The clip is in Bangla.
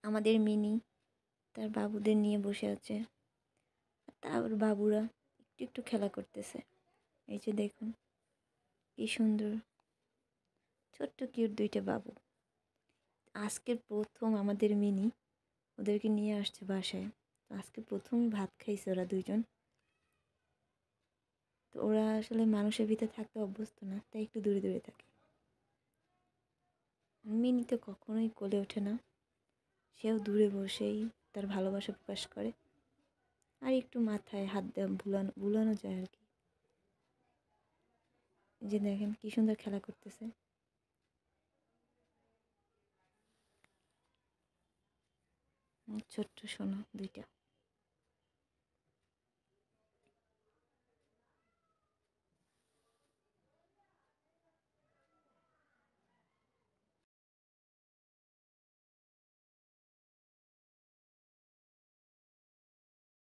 আমাদের মিনি তার বাবুদের নিয়ে বসে আছে। তার বাবুরা একটু একটু খেলা করতেছে। এই যে দেখুন কি সুন্দর ছোট্ট কিউট দুইটা বাবু। আজকের প্রথম আমাদের মিনি ওদেরকে নিয়ে আসছে বাসায়। তো আজকে প্রথমই ভাত খাইছে ওরা দুইজন। তো ওরা আসলে মানুষের ভিতরে থাকতে অভ্যস্ত না, তাই একটু দূরে দূরে থাকে। মিনি তো কখনোই কোলে ওঠে না, সেও দূরে বসেই তার ভালোবাসা প্রকাশ করে। আর একটু মাথায় হাত দেওয়া বুলানো যায় আর কি। যে দেখেন কি সুন্দর খেলা করতেছে। ছোট্ট সোনা দুইটা।